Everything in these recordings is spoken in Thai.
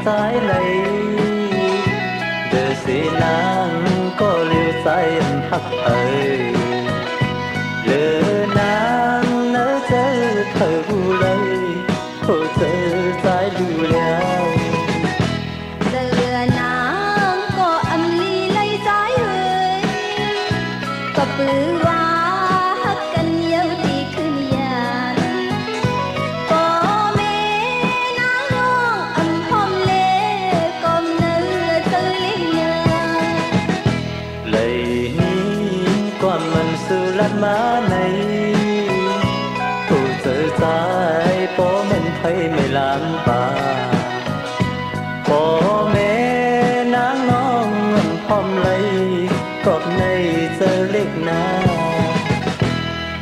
trái lấy đời sẽ nắng có liêu say hắc ơi lỡ nắng nỡ chơi thời vu lấy hồ chơi trái lưu leo lỡ nắng có âm ly lấy trái ơi có bự hoa hắc cần yêu thì cứ nhàn có mẹ nắng nong âm hôm lê còn nơi tư liên nhờ lấy quan mình sự lát má này hồ chơi trái bố mình thấy mày làm bà bố mẹ nắng nong âm hôm lấy cọp này giờ lịch na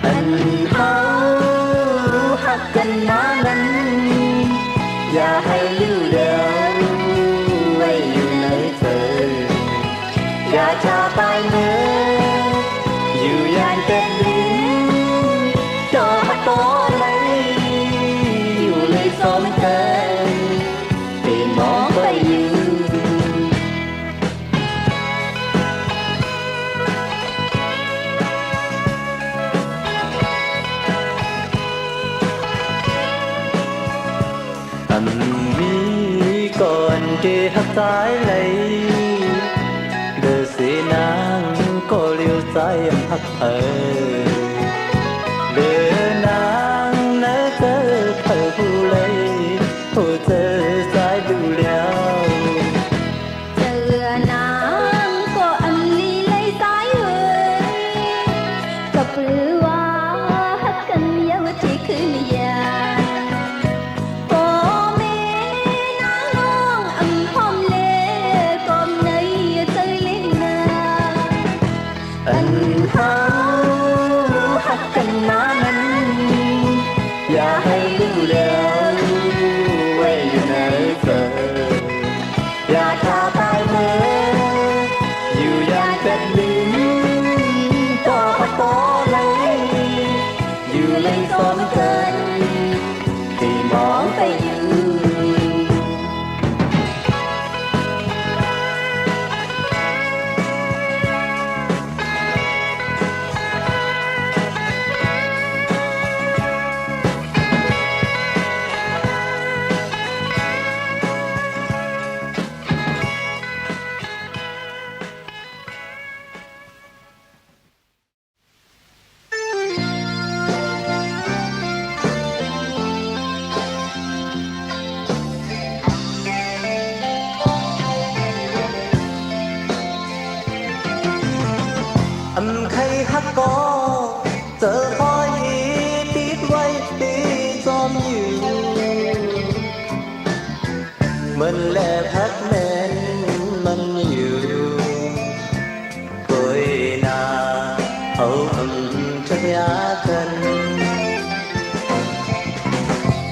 anh háo hắc cần má nắngอย่าให้lưu đèo quayอยู่ในเธออย่าช้าไปเมื่ออยู่อย่างเต็มลิ้นจอฮัตโตเลยอยู่เลยซ้อมกันตีมองไปอยู่anh mi còn để hấp trái lấy đời sẽ nắng có liêu trái em hấp ở đời nắng nỡ tơ thở vu lấy hồ tơ trái đủ leo lỡ nắng có âm ly lấy trái ơi có bự hoa hắc cần yêu thì cứ nhàn có mẹ nắng nong âm hôm lê còn nơi tư liên nà anh háo hắc cần má nắngอย่าให้lưu đèo quayอยู่ในเธออย่าช้าไปเมื่ออยู่อย่างเป็นลิ้นก็พัดโตเลยอยู่เลยซ้อนเกินที่มองไปอยู่ âm khay hắc có giờ khói tít quay tí xóm nhiều mình lẽ hát men mình nhiều tôi na hậu âm cho giá thân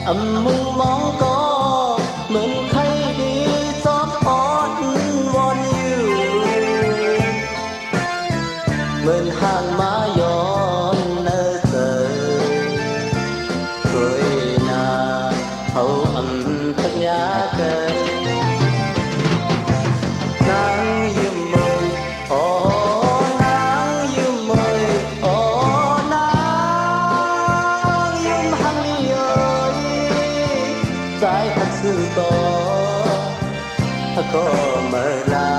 âm mung mong có mình khay đi xóm hót von nhiều mình hàng má giòn nơ sờ cười na hậu âm thật nhá cơ nắng dùm mời ô nắng dùm mời ô nắng dùm hàng đi ơi trái thật sự to có mờ lá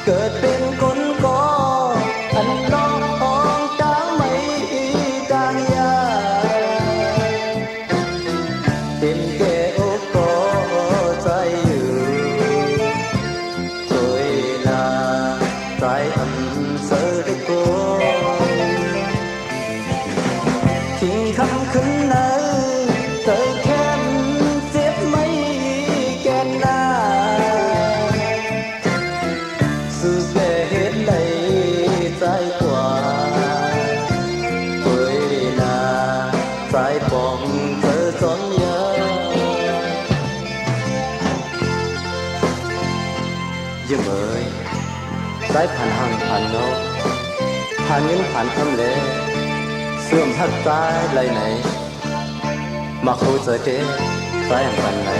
เกิดเป็นคนก็อันน้ององจ้างไม่จางยาเป็นแก่โอ้ก็ใจอยู่ช่วยลาใจอันเสือโกทิ้งคำขึ้นเนอเธอแค่เจ็บไม่แก่นนาsự sẽ hết lấy trái quả tôi là trái bóng thơ xóm nhớ dương ơi tráiผ่านhàngผ่านโนผ่านเงินผ่านทำเลเสื่อมทักตายไรไหนมาโคเจอเก สายแห่งฝันไหน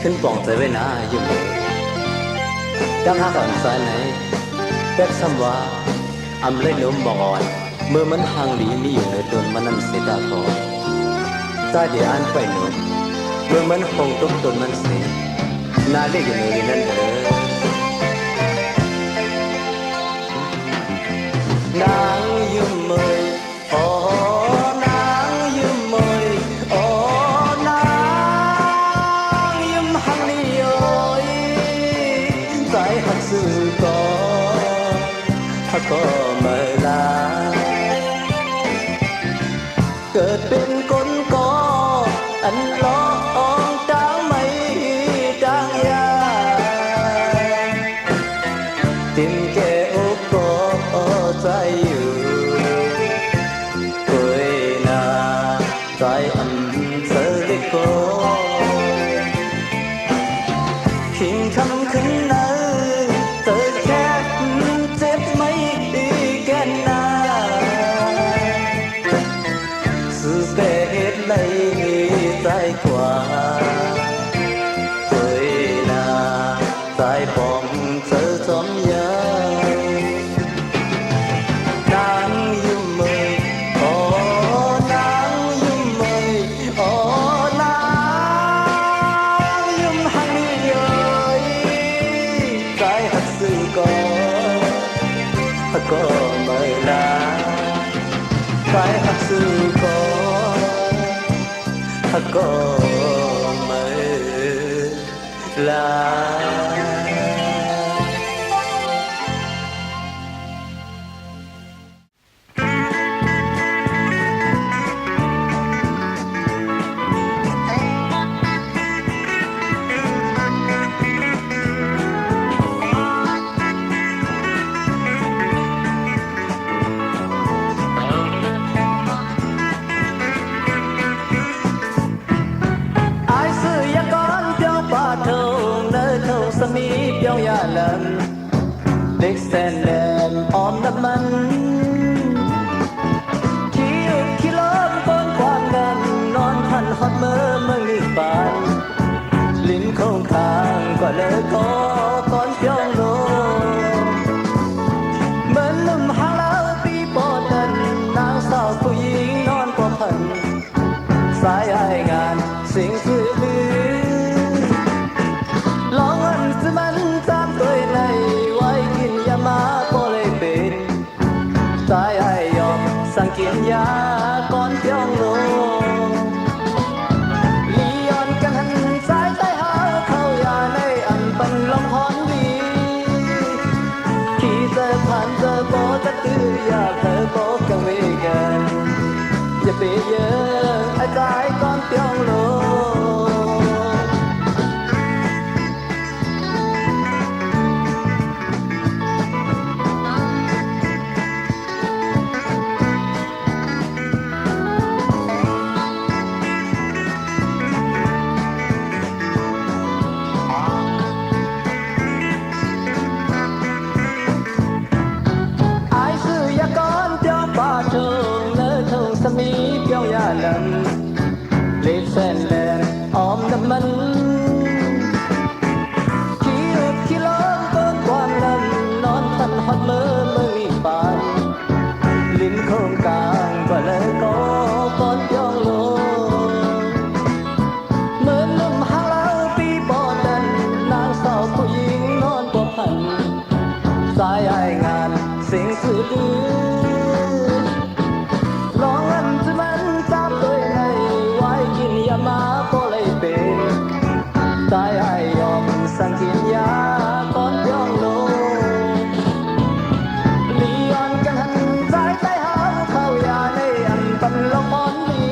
ขึ้นปล่องใจไว้หน้าอยู่เลยดังหาฝันสายไหนแป๊กซ้ำว่าอำเล่นนมบอกอ่อนเมื่อมันห่างหลีมีอยู่ในตนมันนั่นเสียดาพอใจเดียนไปหนุ่มเมื่อมันคงตกตนมันเสียนาเล็กอยู่ในนั้นเด้อนางยืมเมยโอ้นางยืมเมยโอ้นางยืมหังลีโอยใจหักสื่อก็หักก็เมื่อลาเกิดเป็นคนก็อันล้อองจางไม่จางยาติมแก่อกก็ใจอยู่คุยนาใจอันเสด็จก็ขิงคำขึ้นนาเธอแค่เจ็บไม่แก่นาสื่อเป็นไรใจกว่าคุยนาใจปองเธอจอมยานางยืมเมยโอ้นางยืมเมยโอ้นางยืมหังลีเย้ยใจหักสื่อก็เมื่อลาใจหักสื่อก็เมื่อลาai sư ya con theo ba thâu nơi thâu sa mi theo ya lần đích sen đèn om đắp mân khi lớn con quan ngân non thân hót mơ mơ nghỉ bànลิ้นคงคางกว่าเลยก็ก่อนเพียงโลเหมือนหนุ่มหางแล้วปีปอดันนางสาวผู้หญิงนอนกว่าพันสายให้งานสิ่งสื่อลือลองอันสิมันตามตัวในไว้กินยามาก็เลยเป็นสายให้ยอมสั่งกินยาก่อนเพียงโลลียอนกันหันสายใต้หาเข้ายาในอันเป็นลมหอนวีที่เจอผ่านเจอก็จะตื้ออยากเธอก็กังเวกันอย่าไปเยอะไอ้ใจก่อนเพียงโลai sư ya con theo ba trường nơi thường sa mi theo ya lần lệ sen đèn om đắp mân khi lớn cơn quan lần non thân hót mơ mơ nghỉ bànลิ้นคงกลางกว่าเลยก็ก่อนเพียงโลเหมือนลมหางแล้วปีปอดันนางสาวผู้หญิงนอนกว่าพันสายให้งานสิ่งสื่อลือลองอันที่มันตามตัวในไว้กินยามาก็เลยเป็นสายให้ยอมสั่งกินยาก่อนเพียงโลลียอนกันหันสายใต้หาเข้ายาในอันเป็นลมหอนวี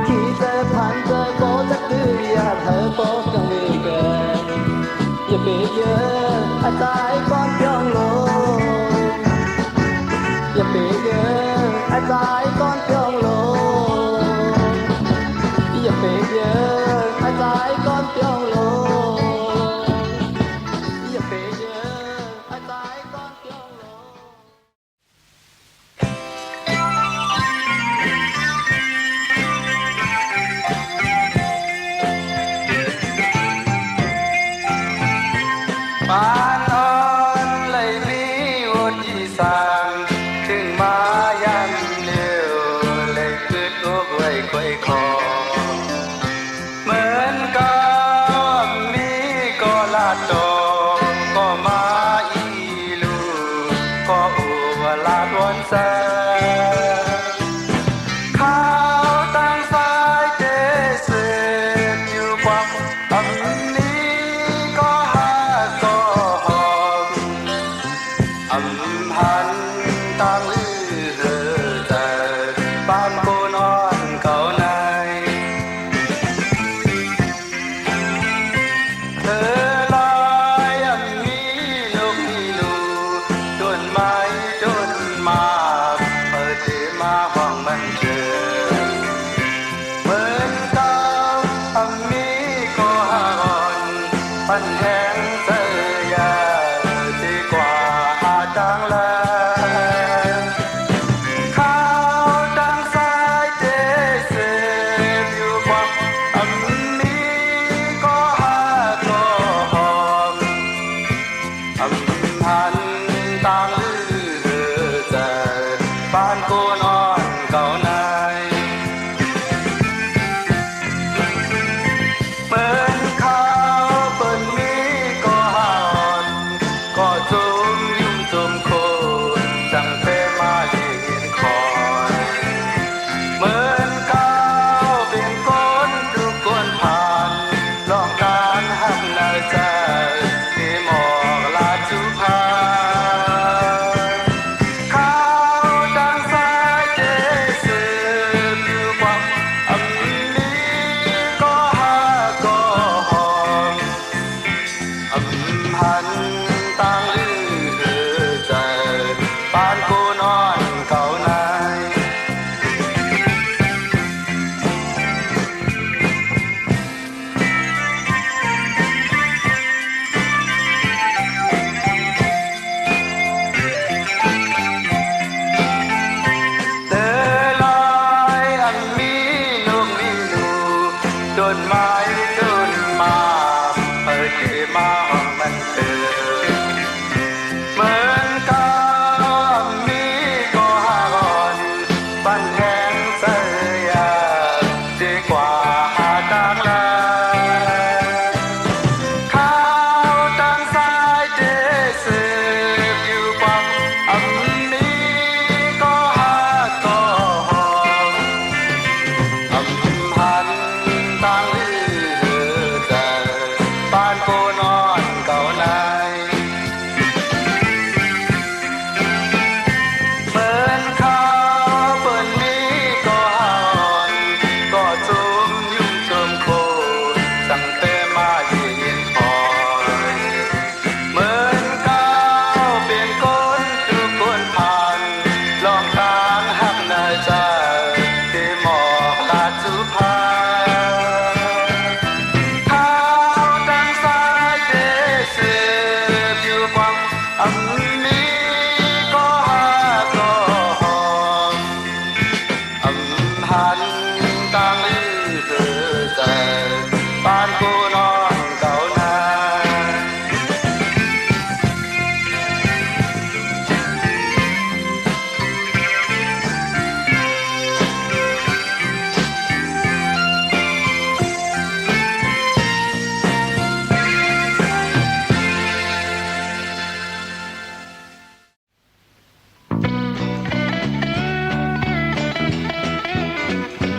ที่เจอผ่านเจอก็จะตื้ออยากเธอก็กังเวกันอย่าไปเยอะอาใจก่อนเพียงโลอย่าไปเยอะอาใจก่อนเพียงโลอย่าไปเยอะอาใจก่อนเพียงโลอย่าไปเยอะอาใจก่อนเพียงโล เ คอเหมือนกับมีก็ลาดดอกก็มาอีลูก็อัวลาดวนแสข้าวตั้งสายเจเสพอยู่ความอำนี้ก็หาก็หอมอำหันตั้งลือใจบ้านโกนอ่อนเก่าในเธอลอยอันมีลูกมีลูจนไม้จนมาเปิดเทมาห้องมันเจอเหมือนกับอันมีก็หาอ่อนปันแห้งเสียาดีกว่าหาจางแลข้าวดังสายเจเสพอยู่ความอันนี้ก็หาก็หอมอำหันต่างลือใจบ้านโกนอ่อนเก่าในเหมือนข้าวเปิ้นมีก็หาอ่อนก็จุ่มยุ่มจุ่มโคนจังเปมาเห็นคอยเหมือนข้าวเป็นก้นทุกคนผ่านลองการหักในใจที่หมอกลาจุพาข้าวดังสายเจเสพอยู่ความอำนี้ก็หาก็หอมอำหันต่างลือใจบ้านโกนอ่อนเก่าในเธอลอยอันมีลูกมีลูจนไม้จนมาเปิดเทมาห้องมันเตือนเหมือนกับมีก็หาก่อนปันแห้งเสียาดีกว่าหาจางแลข้าวดังสายเจเสพอยู่ความอำนี้ก็หาก็หอมอำหันต่างลือใจบ้านโกนอ่อนเก่าในเหมือนข้าวเปิ้นมีก็หาอ่อนก็จุ่มยุ่มจุ่มโคนสั่งเตมาเย็นคอยเหมือนข้าวเป็นก้นทุกคนผ่านลองทางหักในใจที่หมอกลาจุพาข้าวดังสายเจเสพอยู่ความอำนี้ก็หาก็หอมอำหันต่างลือใจบ้านโกนอ่อนเก่าใน เ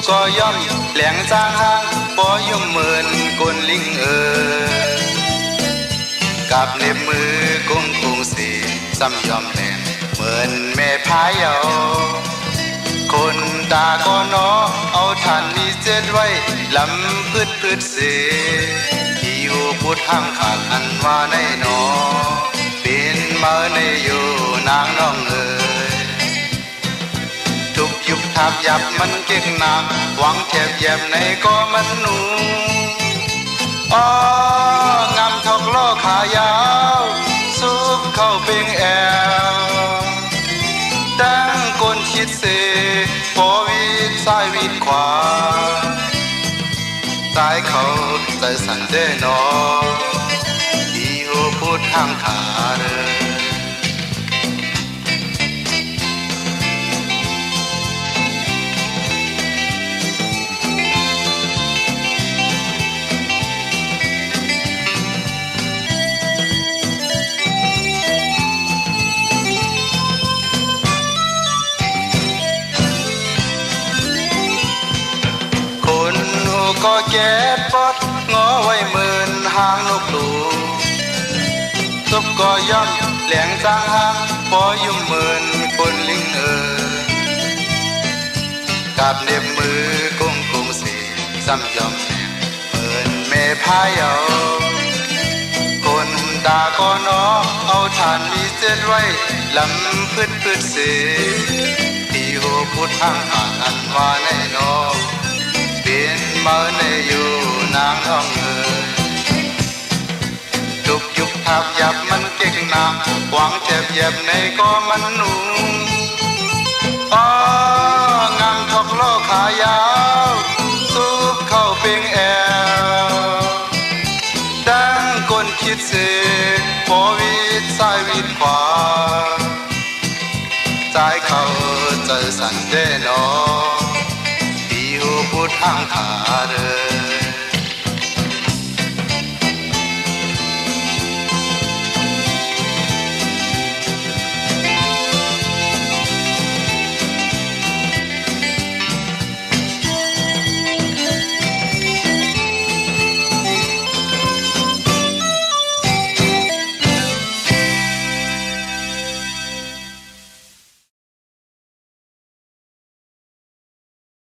ก็ย่อมแหลงจางห้างบ่ยุ่มเหมือนกนลิงกับเน็บมือกุ้งกุ้งสีซ้ำยอมแหลงเหมือนแม่พายเอาคนตาก็นอเอาท่านนี้เจ็ดไว้ลำพืชเสที่อยู่พูดห้ามขาดอันว่าในนอเป็นมาในอยู่นางน้องทุบยุบทับยับมันเก่งหนักหวังแทบแยบในก็มันหนูอ๋องามทอกล้อขายาวซุบเข้าเป่งแอวดังก้นคิดเสพอวิดซ้ายวิดขวาตายเขาใจสั่นเด้นออีโอพูดทางขาเด้อก็แก้ปอดงอไว้หมื่นหางนกหลูซุบก็ย่อมแหลงจางหางพอยุ่มหมื่นคนลิงกับเน็บมือกุ้งกุ้งสีซ้ำยอมแหลงเหมือนแม่พายเอาคนตาก็นอเอาท่านมีเจ็ดไว้ลำพืชเสที่โหพูดทางผ่านอันว่าแน่นอเป็นมาในอยู่นางน้องทุบยุบทับยับมันเก่งหนักหวังเจ็บเย็บในก็มันหนูอ๋องามทอกล้อขายาวซุบเข้าเป่งแอวดังก้นคิดเสพอวิดซ้ายวิดขวาใจเขาใจสั่นเด้นอพูดทางขา